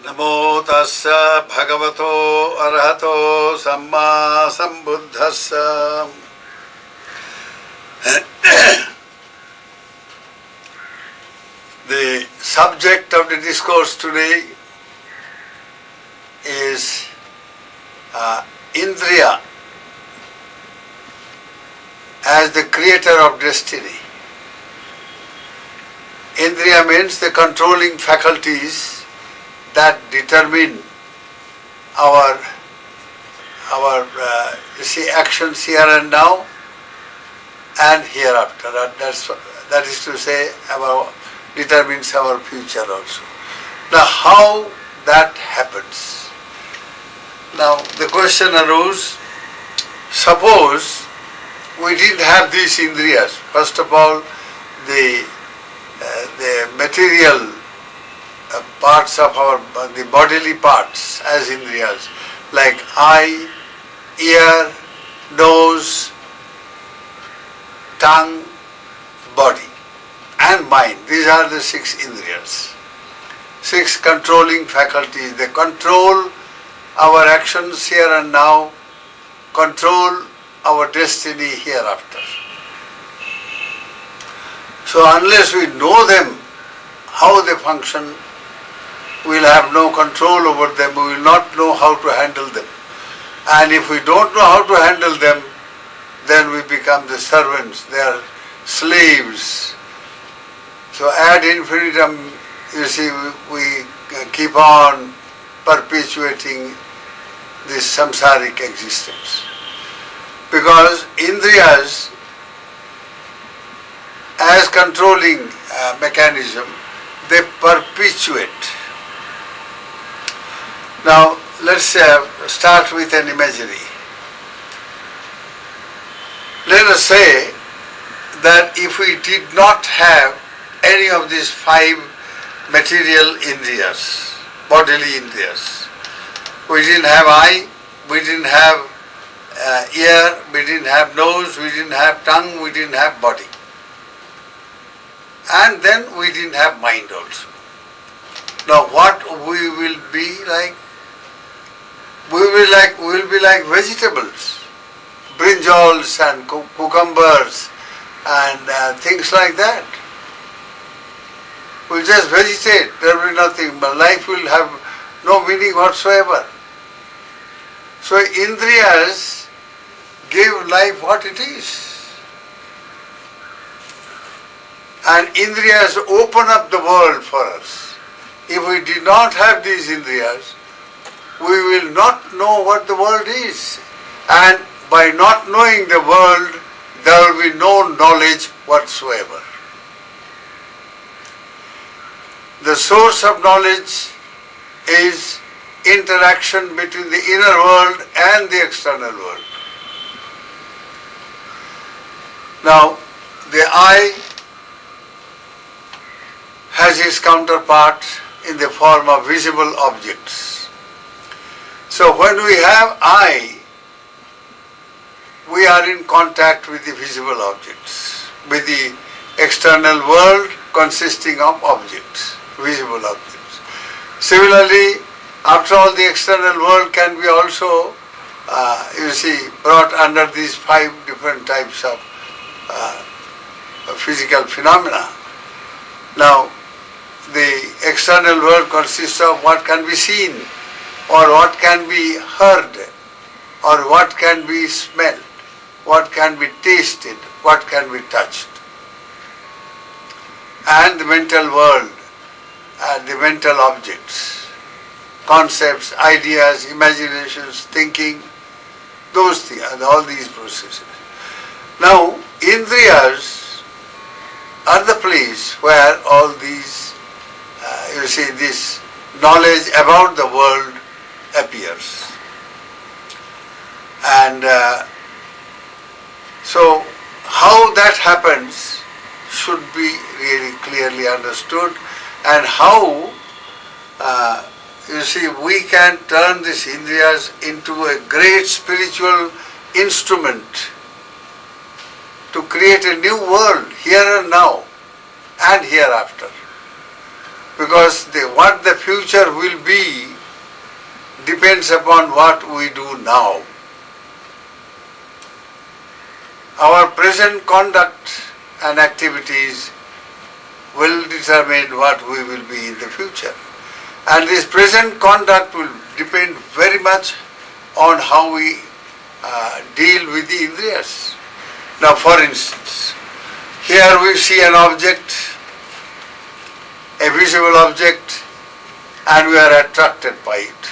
Namo tassa bhagavato arahato samma sambuddhassa. The subject of the discourse today is Indriya as the creator of destiny. Indriya means the controlling faculties that determine our actions here and now and hereafter. That is to say, determines our future also. Now, how that happens? Now, the question arose, suppose we didn't have these indriyas. First of all, the material parts of the bodily parts as indriyas, like eye, ear, nose, tongue, body and mind. These are the 6 indriyas. 6 controlling faculties. They control our actions here and now, control our destiny hereafter. So unless we know them, how they function, we will have no control over them, we will not know how to handle them. And if we don't know how to handle them, then we become the servants, they are slaves. So ad infinitum, you see, we keep on perpetuating this samsaric existence. Because indriyas, as controlling mechanism, they perpetuate. Now, let's start with an imagery. Let us say that if we did not have any of these 5 material indriyas, bodily indriyas, we didn't have eye, we didn't have ear, we didn't have nose, we didn't have tongue, we didn't have body. And then we didn't have mind also. Now what we will be like? We will be like vegetables, brinjals and cucumbers and things like that. We'll just vegetate, there will be nothing, but life will have no meaning whatsoever. So indriyas give life what it is. And indriyas open up the world for us. If we did not have these indriyas, we will not know what the world is. And by not knowing the world, there will be no knowledge whatsoever. The source of knowledge is interaction between the inner world and the external world. Now, the eye has its counterpart in the form of visible objects. So when we have eye, we are in contact with the visible objects, with the external world consisting of objects, visible objects. Similarly, after all, the external world can be also, brought under these 5 different types of physical phenomena. Now, the external world consists of what can be seen, or what can be heard, or what can be smelled, what can be tasted, what can be touched. And the mental world, and the mental objects, concepts, ideas, imaginations, thinking, those things, and all these processes. Now, indriyas are the place where all these, this knowledge about the world appears. And so how that happens should be really clearly understood, and how we can turn these indriyas into a great spiritual instrument to create a new world here and now and hereafter. Because what the future future will be depends upon what we do now. Our present conduct and activities will determine what we will be in the future. And this present conduct will depend very much on how we deal with the Indriyas. Now, for instance, here we see an object, a visible object, and we are attracted by it.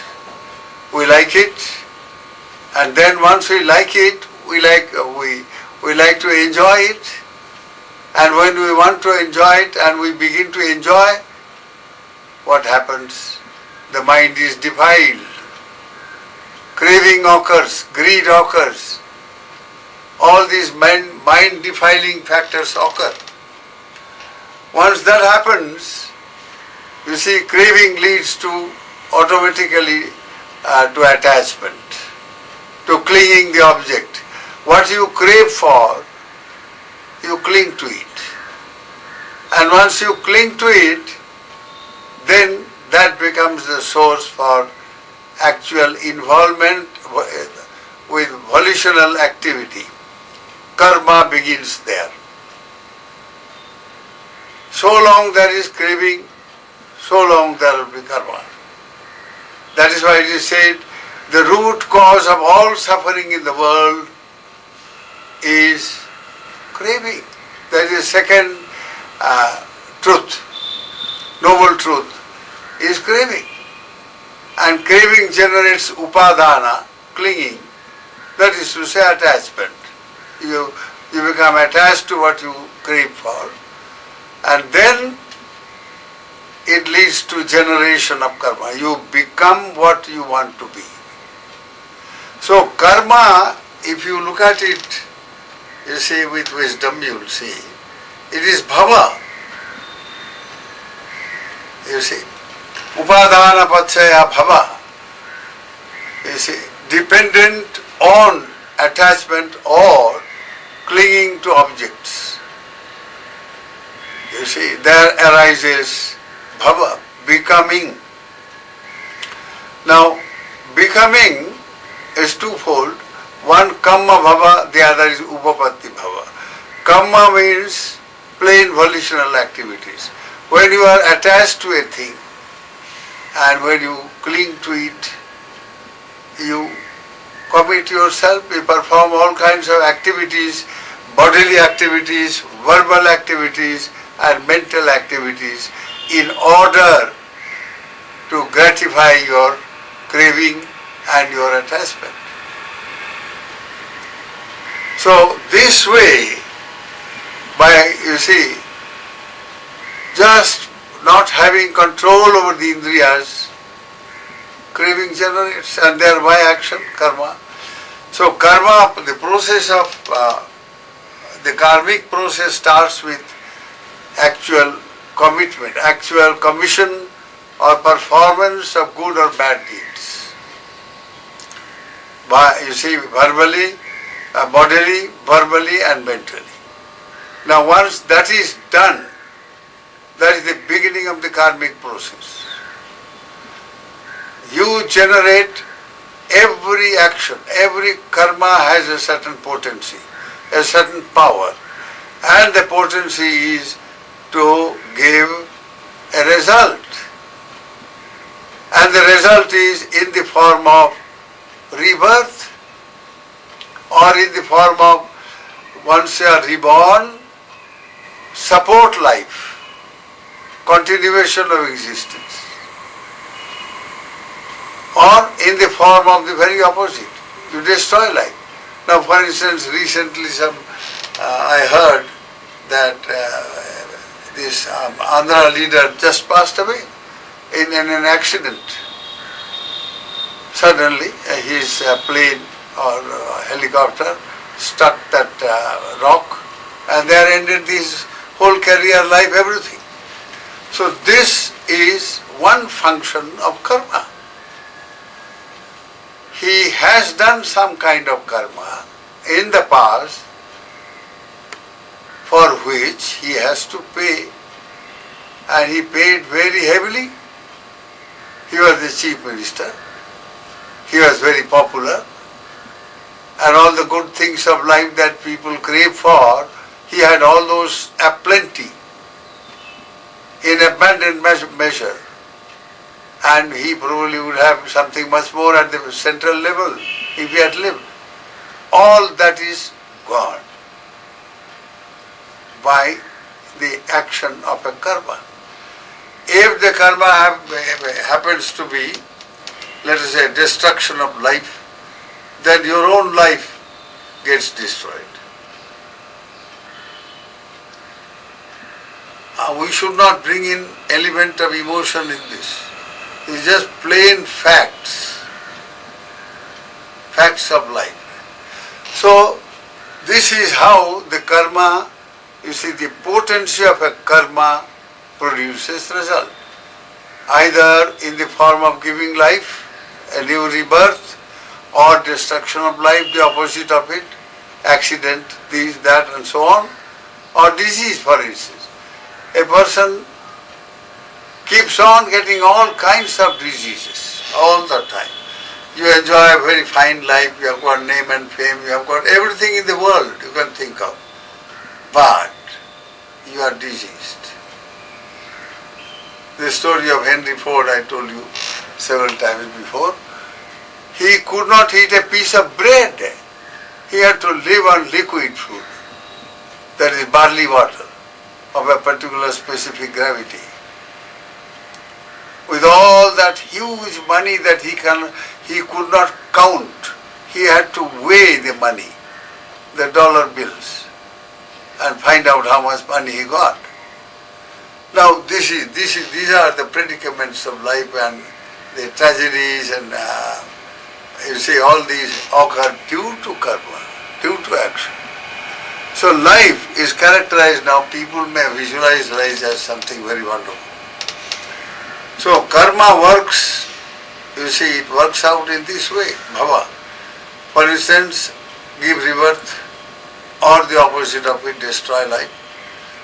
We like it, and then once we like it, we like to enjoy it. And when we want to enjoy it and we begin to enjoy, what happens? The mind is defiled. Craving occurs, greed occurs. All these mind defiling factors occur. Once that happens, you see, craving leads to automatically to attachment, to clinging the object. What you crave for, you cling to it. And once you cling to it, then that becomes the source for actual involvement with volitional activity. Karma begins there. So long there is craving, so long there will be karma. That is why it is said, the root cause of all suffering in the world is craving. That is the second truth, noble truth, is craving. And craving generates upadana, clinging, that is to say attachment. You become attached to what you crave for, and then it leads to generation of karma. You become what you want to be. So karma, if you look at it, you see, with wisdom you will see, it is bhava. You see, upadana pachaya bhava. You see, dependent on attachment or clinging to objects. You see, there arises bhava, becoming. Now, becoming is twofold. One kamma bhava, the other is upapatti bhava. Kamma means plain volitional activities. When you are attached to a thing and when you cling to it, you commit yourself, you perform all kinds of activities, bodily activities, verbal activities and mental activities in order to gratify your craving and your attachment. So this way, by, you see, just not having control over the Indriyas, craving generates and thereby action, karma. So karma, the process of, the karmic process starts with actual commitment, actual commission or performance of good or bad deeds. You see, verbally, bodily, verbally and mentally. Now once that is done, that is the beginning of the karmic process. You generate every action, every karma has a certain potency, a certain power, and the potency is to give a result. And the result is in the form of rebirth or in the form of, once you are reborn, support life, continuation of existence, or in the form of the very opposite, you destroy life. Now, for instance, recently I heard that this Andhra leader just passed away in an accident. Suddenly, his plane or helicopter struck that rock, and there ended his whole career, life, everything. So this is one function of karma. He has done some kind of karma in the past for which he has to pay, and he paid very heavily. He was the chief minister. He was very popular. And all the good things of life that people crave for, he had all those aplenty, in abundant measure. And he probably would have something much more at the central level if he had lived. All that is gone by the action of a karma. If the karma happens to be, let us say, destruction of life, then your own life gets destroyed. We should not bring in element of emotion in this. It's just plain facts, facts of life. So this is how the karma, you see, the potency of a karma produces result. Either in the form of giving life, a new rebirth, or destruction of life, the opposite of it, accident, this, that and so on, or disease for instance. A person keeps on getting all kinds of diseases all the time. You enjoy a very fine life, you have got name and fame, you have got everything in the world you can think of, but you are diseased. The story of Henry Ford I told you several times before. He could not eat a piece of bread. He had to live on liquid food, that is barley water of a particular specific gravity. With all that huge money that he could not count, he had to weigh the money, the dollar bills, and find out how much money he got. Now these are the predicaments of life and the tragedies, and you see all these occur due to karma, due to action. So life is characterized now, people may visualize life as something very wonderful. So karma works, you see, it works out in this way, bhava. For instance, give rebirth, or the opposite of it, destroy life,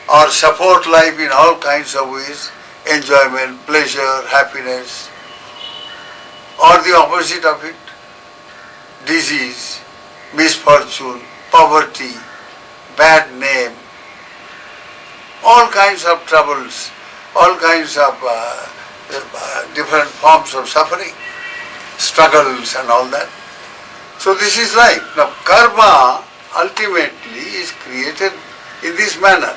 or support life in all kinds of ways, enjoyment, pleasure, happiness, or the opposite of it, disease, misfortune, poverty, bad name, all kinds of troubles, all kinds of different forms of suffering, struggles and all that. So this is life. Now karma ultimately is created in this manner.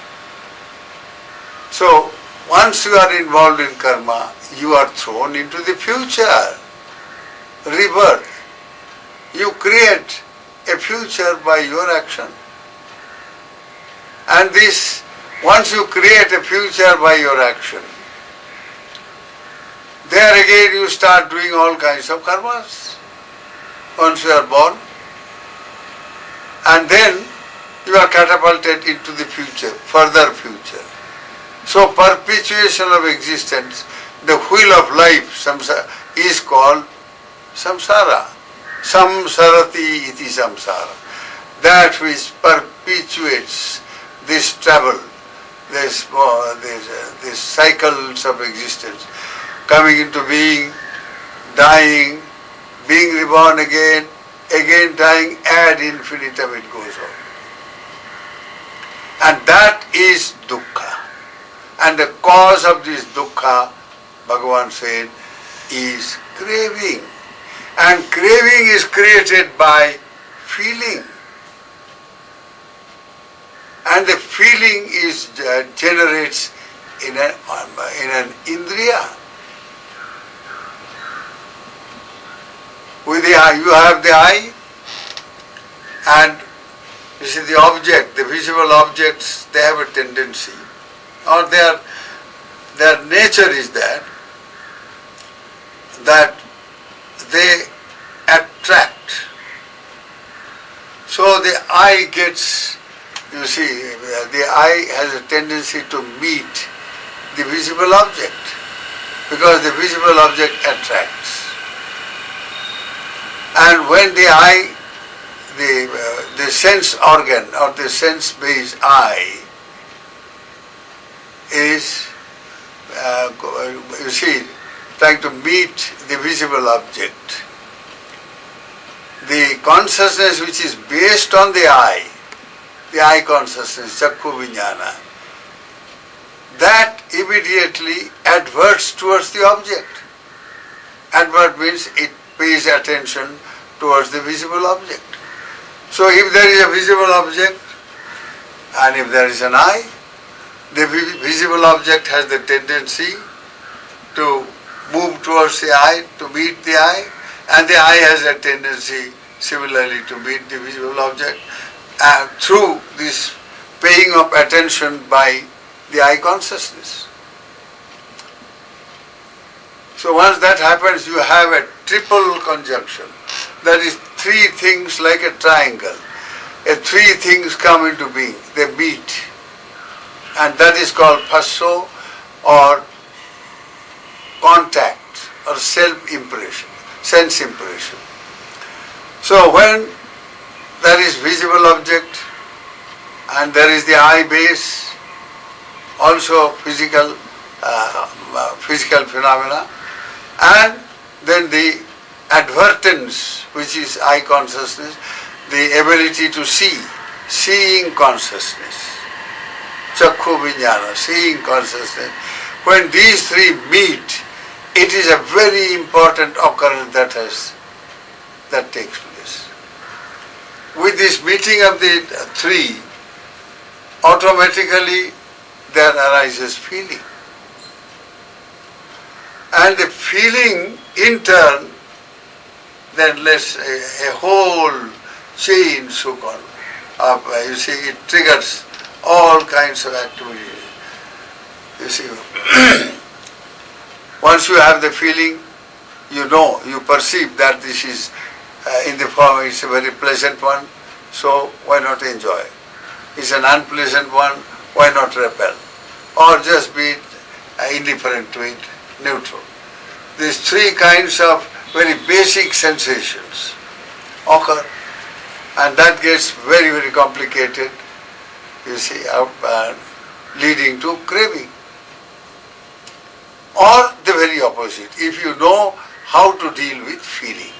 So once you are involved in karma, you are thrown into the future, rebirth. You create a future by your action. And this, once you create a future by your action, there again you start doing all kinds of karmas once you are born. And then you are catapulted into the future, further future. So perpetuation of existence, the wheel of life is called samsara. Samsarati iti samsara. That which perpetuates this travel, these cycles of existence, coming into being, dying, being reborn again dying, ad infinitum it goes on. And that is dukkha. And the cause of this dukkha, Bhagavan said, is craving. And craving is created by feeling. And the feeling generates in an Indriya. With the eye, you have the eye, and you see the object, the visible objects, they have a tendency, or their nature is that they attract. So the eye gets, you see, the eye has a tendency to meet the visible object, because the visible object attracts. And when the eye, the sense organ or the sense-based eye is, you see, trying to meet the visible object. The consciousness which is based on the eye consciousness, chakku vijnana, that immediately adverts towards the object. Advert means it pays attention towards the visible object. So if there is a visible object and if there is an eye, the visible object has the tendency to move towards the eye, to meet the eye, and the eye has a tendency similarly to meet the visible object, and through this paying of attention by the eye consciousness. So once that happens, you have a triple conjunction. That is three things like a triangle. Three things come into being, they meet. And that is called passo or contact or self-impression, sense impression. So when there is visible object and there is the eye base, also physical phenomena, and then the advertence, which is eye consciousness, the ability to see, seeing consciousness, chakku vijnana, seeing consciousness. When these three meet, it is a very important occurrence that takes place. With this meeting of the three, automatically there arises feeling. And the feeling in turn then lets a whole chain, so-called, of, you see, it triggers all kinds of activity. You see, once you have the feeling, you know, you perceive that this is in the form, it's a very pleasant one, so why not enjoy? It's an unpleasant one, why not repel? Or just be indifferent to it, neutral. These three kinds of very basic sensations occur, and that gets very, very complicated, you see, leading to craving. Or the very opposite, if you know how to deal with feeling.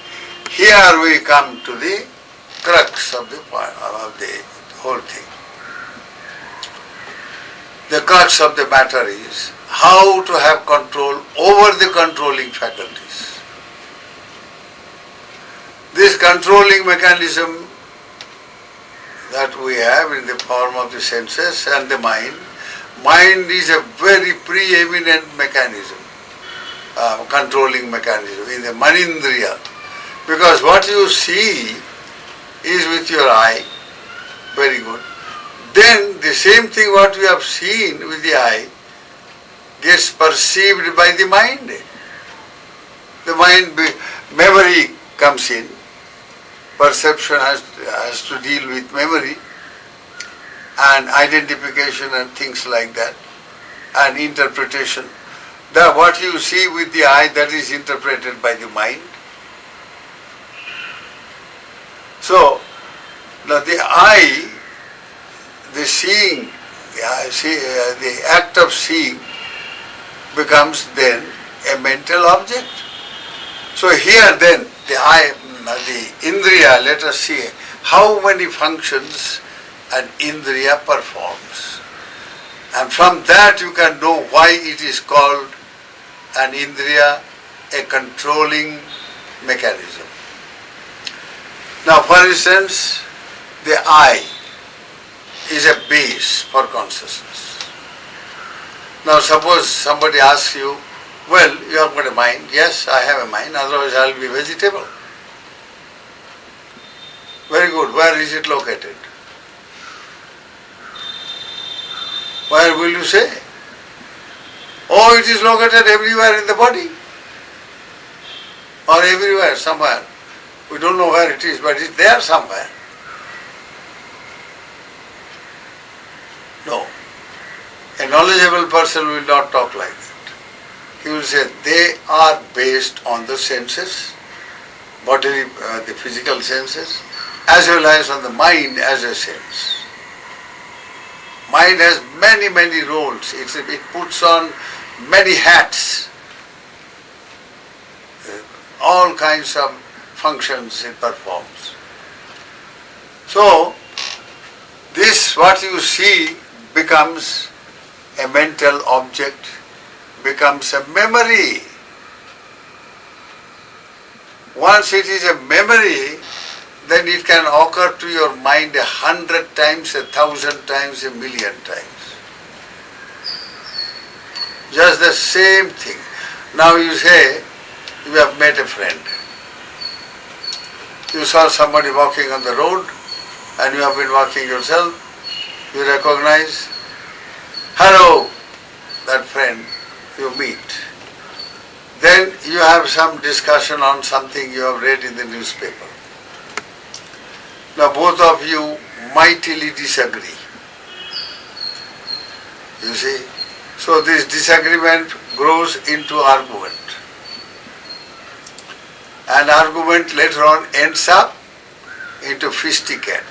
Here we come to the crux of the whole thing. The crux of the matter is how to have control over the controlling faculties. This controlling mechanism that we have in the form of the senses and the mind is a very preeminent mechanism, controlling mechanism in the manindriya. Because what you see is with your eye, very good. Then the same thing what you have seen with the eye gets perceived by the mind. The mind, memory comes in. Perception has to deal with memory and identification and things like that, and interpretation. That what you see with the eye, that is interpreted by the mind. So, now the eye, the seeing, the act of seeing becomes then a mental object. So here then, the eye, the Indriya, let us see how many functions an Indriya performs. And from that you can know why it is called an Indriya, a controlling mechanism. Now for instance, the eye is a base for consciousness. Now suppose somebody asks you, well, you have got a mind. Yes, I have a mind, otherwise I will be vegetable. Very good. Where is it located? Where will you say? Oh, it is located everywhere in the body. Or everywhere, somewhere. We don't know where it is, but it's there somewhere. No. A knowledgeable person will not talk like that. He will say they are based on the senses, bodily, the physical senses, as well as on the mind as a sense. Mind has many, many roles. It puts on many hats. all kinds of functions it performs. So, this what you see becomes a mental object, becomes a memory. Once it is a memory, then it can occur to your mind 100 times, 1,000 times, 1,000,000 times. Just the same thing. Now you say, you have met a friend. You saw somebody walking on the road and you have been walking yourself. You recognize, hello, that friend you meet. Then you have some discussion on something you have read in the newspaper. Now both of you mightily disagree. You see? So this disagreement grows into argument. And argument later on ends up into fistication.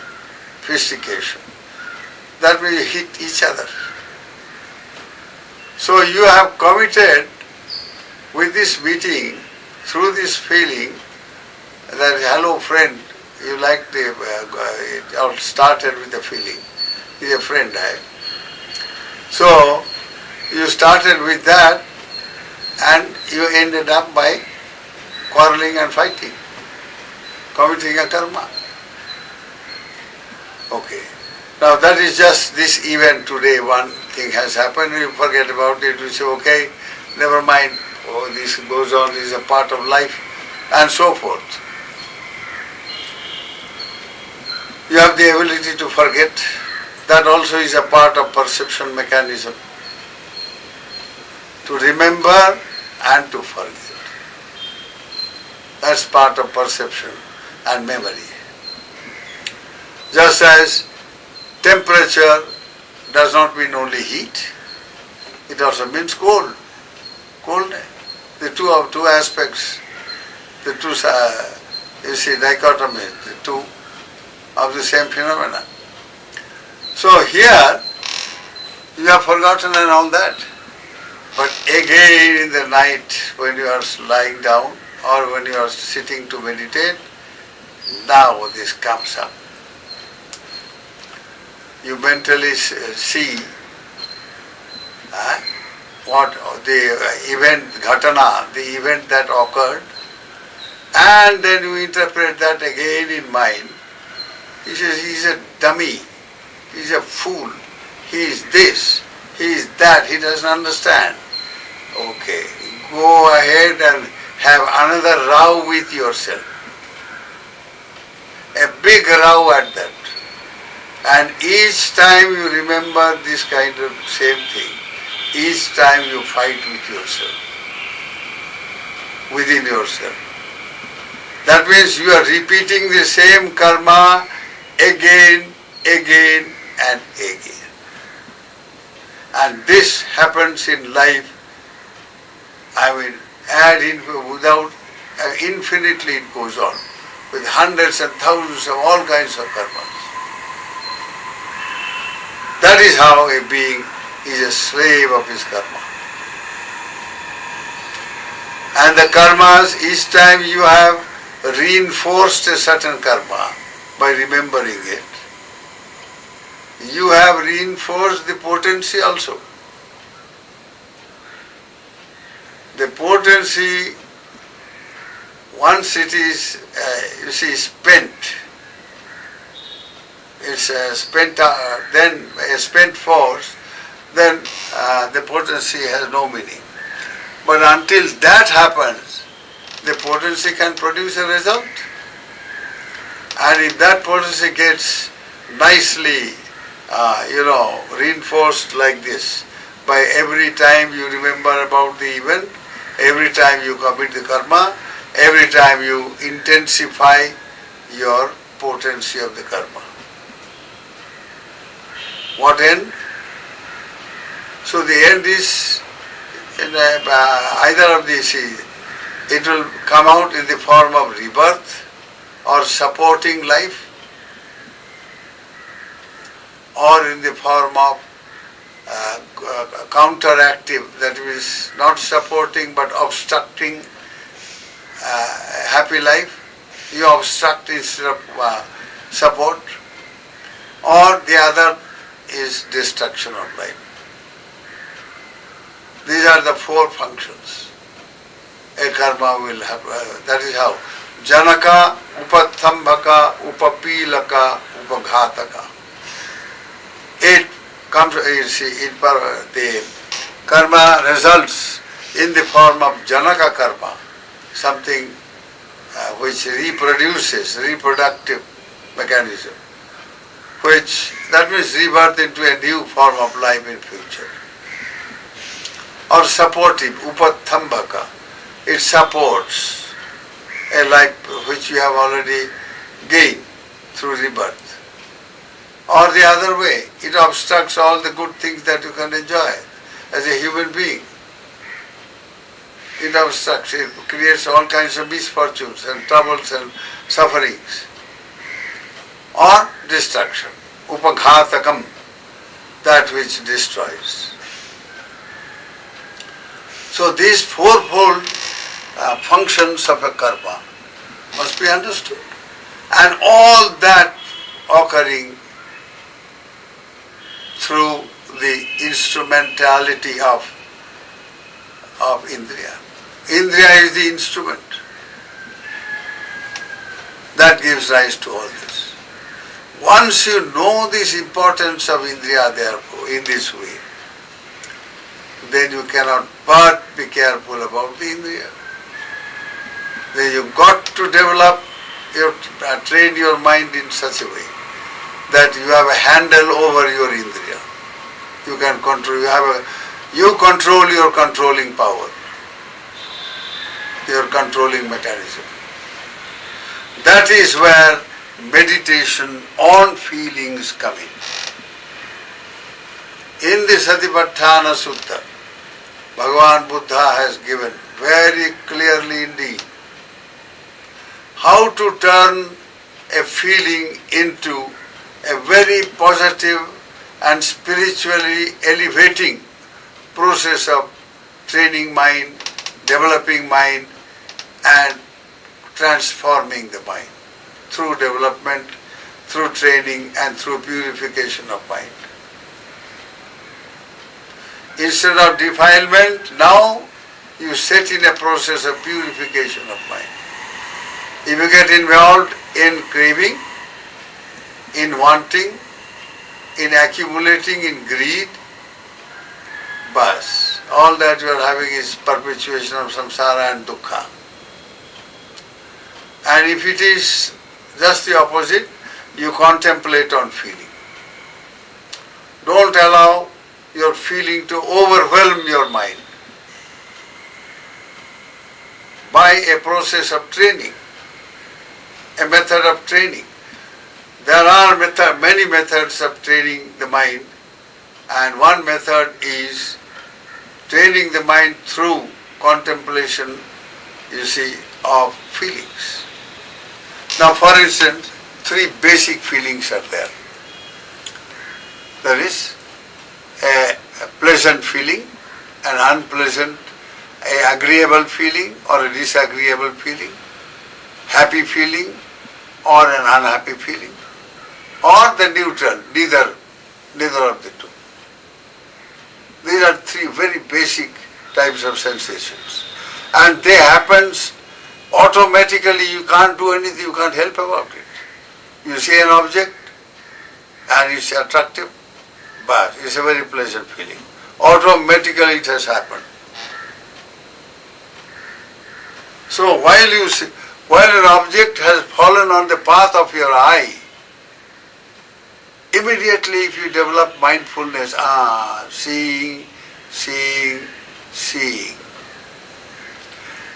That means you hit each other. So you have committed with this meeting, through this feeling, that hello friend, you like the, it all started with a feeling. He's a friend, eh? So you started with that and you ended up by quarreling and fighting, committing a karma. Okay. Now that is just this event today, one thing has happened, you forget about it, you say, okay, never mind, oh, this goes on, this is a part of life, and so forth. You have the ability to forget, that also is a part of perception mechanism. To remember and to forget. That's part of perception and memory. Just as temperature does not mean only heat, it also means cold. Coldness. The two aspects, the two, you see, dichotomy, the two of the same phenomena. So here, you have forgotten and all that. But again in the night, when you are lying down or when you are sitting to meditate, now this comes up. You mentally see what the event, ghatana, the event that occurred, and then you interpret that again in mind. He says, he is a dummy, he is a fool, he is this, he is that, he doesn't understand. Okay, go ahead and have another row with yourself. A big row at that. And each time you remember this kind of same thing, each time you fight with yourself, within yourself. That means you are repeating the same karma again, again and again. And this happens in life, without, infinitely it goes on, with hundreds and thousands of all kinds of karmas. That is how a being is a slave of his karma. And the karmas, each time you have reinforced a certain karma by remembering it, you have reinforced the potency also. The potency, once it is, spent, it's spent, then a spent force, then the potency has no meaning. But until that happens, the potency can produce a result. And if that potency gets nicely, reinforced like this, by every time you remember about the event, every time you commit the karma, every time you intensify your potency of the karma. What end? So the end is in either of these. It will come out in the form of rebirth or supporting life, or in the form of counteractive, that is not supporting but obstructing, happy life, you obstruct instead of support, or the other is destruction of life. These are the four functions a karma will have. That is how. Janaka, Upathambhaka, Upapilaka, Upaghataka. It comes, you see, the karma results in the form of Janaka karma, something which reproduces, reproductive mechanism, that means rebirth into a new form of life in future. Or supportive, Upathambhaka, it supports a life which you have already gained through rebirth. Or the other way, it obstructs all the good things that you can enjoy as a human being. It obstructs, it creates all kinds of misfortunes and troubles and sufferings. Or destruction, upaghatakam, that which destroys. So these fourfold functions of a karma must be understood. And all that occurring through the instrumentality of Indriya. Indriya is the instrument that gives rise to all this. Once you know this importance of Indriya, therefore, in this way, then you cannot but be careful about the Indriya. Then you got to develop, train your mind in such a way that you have a handle over your Indriya. You can control, you control your controlling power, your controlling mechanism. That is where meditation on feelings come in. In the Satipatthana Sutta, Bhagavan Buddha has given very clearly indeed how to turn a feeling into a very positive and spiritually elevating process of training mind, developing mind, and transforming the mind through development, through training, and through purification of mind. Instead of defilement, now you set in a process of purification of mind. If you get involved in craving, in wanting, in accumulating, in greed, bas, all that you are having is perpetuation of samsara and dukkha. And if it is just the opposite, you contemplate on feeling. Don't allow your feeling to overwhelm your mind. By a process of training, a method of training. There are many methods of training the mind, and one method is training the mind through contemplation, you see, of feelings. Now, for instance, three basic feelings are there. There is a pleasant feeling, an unpleasant, an agreeable feeling or a disagreeable feeling, happy feeling or an unhappy feeling, or the neutral, neither of the two. These are three very basic types of sensations. And they happen automatically, you can't do anything, you can't help about it. You see an object and it's attractive, but it's a very pleasant feeling. Automatically it has happened. So while an object has fallen on the path of your eye, immediately if you develop mindfulness, seeing,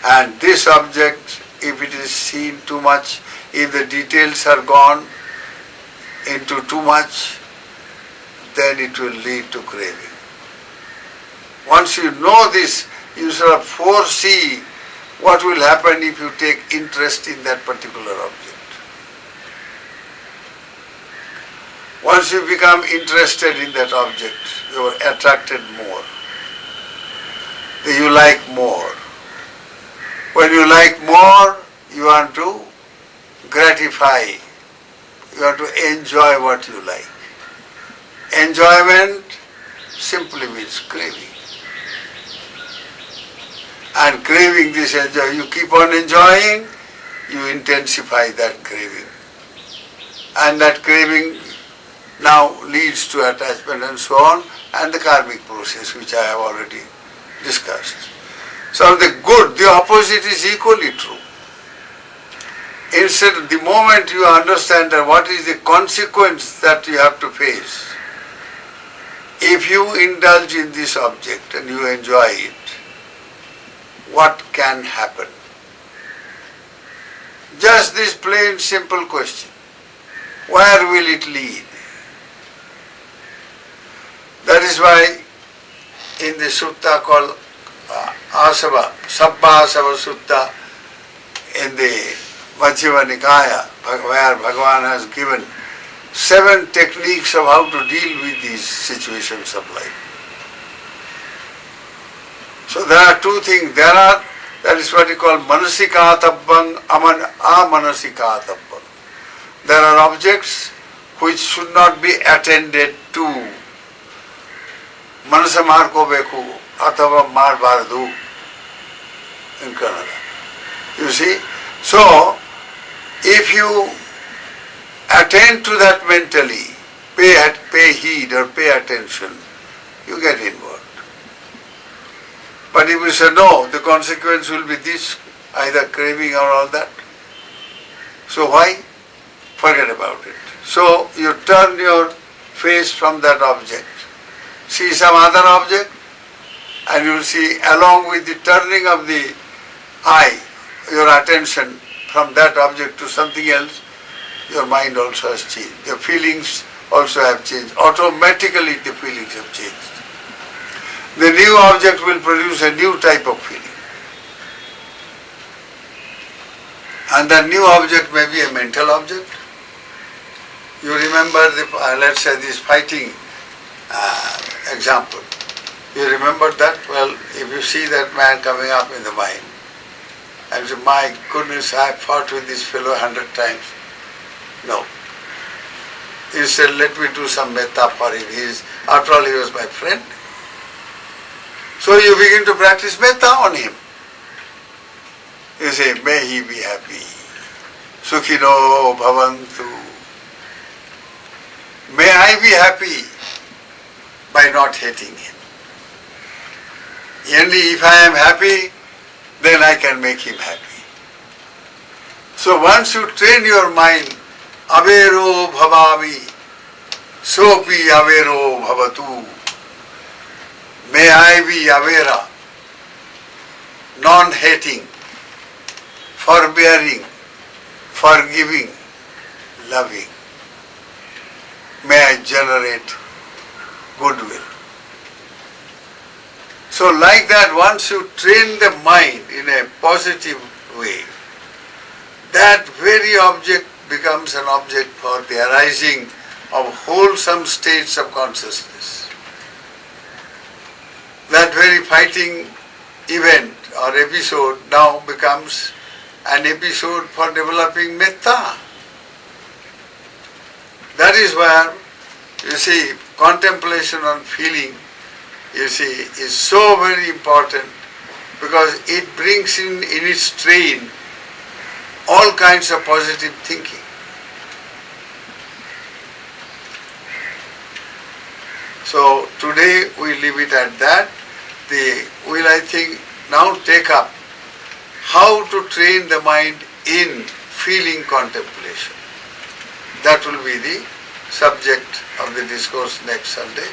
and this object, if it is seen too much, if the details are gone into too much, then it will lead to craving. Once you know this, you sort of foresee what will happen if you take interest in that particular object. Once you become interested in that object, you are attracted more. You like more. When you like more, you want to gratify, you want to enjoy what you like. Enjoyment simply means craving. And craving this enjoy, you keep on enjoying, you intensify that craving. And that craving now leads to attachment and so on, and the karmic process which I have already discussed. So the good, the opposite is equally true. Instead, the moment you understand that what is the consequence that you have to face, if you indulge in this object and you enjoy it, what can happen? Just this plain simple question. Where will it lead? That is why in the sutta called Asava, Sabba Asava Sutta, in the Majjhima Nikaya, where Bhagavan has given 7 techniques of how to deal with these situations of life. So there are 2 things. That is what you call Manasikatabbang, Amanasikatabbang. There are objects which should not be attended to. Manasa markobeku athava marbardu in Kannada. You see? So, if you attend to that mentally, pay heed or pay attention, you get involved. But if you say no, the consequence will be this, either craving or all that. So why? Forget about it. So you turn your face from that object. See some other object, and you will see along with the turning of the eye, your attention from that object to something else, your mind also has changed. Your feelings also have changed. Automatically the feelings have changed. The new object will produce a new type of feeling. And that new object may be a mental object. You remember, let's say this fighting example. You remember that? Well, if you see that man coming up in the mind, and say, my goodness, I have fought with this fellow 100 times. No. You said, let me do some metta for him. After all, he was my friend. So you begin to practice metta on him. You say, may he be happy. Sukhino bhavantu. May I be happy by not hating him. Only if I am happy, then I can make him happy. So once you train your mind, avero bhavavi, sopi avero bhavatu. May I be avera, non-hating, forbearing, forgiving, loving. May I generate goodwill. So like that, once you train the mind in a positive way, that very object becomes an object for the arising of wholesome states of consciousness. That very fighting event or episode now becomes an episode for developing metta. That is where, you see, contemplation on feeling, you see, is so very important because it brings in its train all kinds of positive thinking. So today we leave it at that. We'll, I think, now take up how to train the mind in feeling contemplation. That will be the subject of the discourse next Sunday.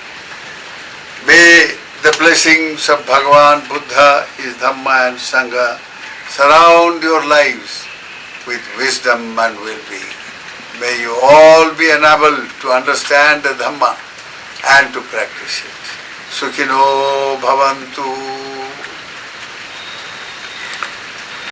May the blessings of Bhagavan, Buddha, his Dhamma and Sangha surround your lives with wisdom and well-being. May you all be enabled to understand the Dhamma and to practice it. Sukhino bhavantu.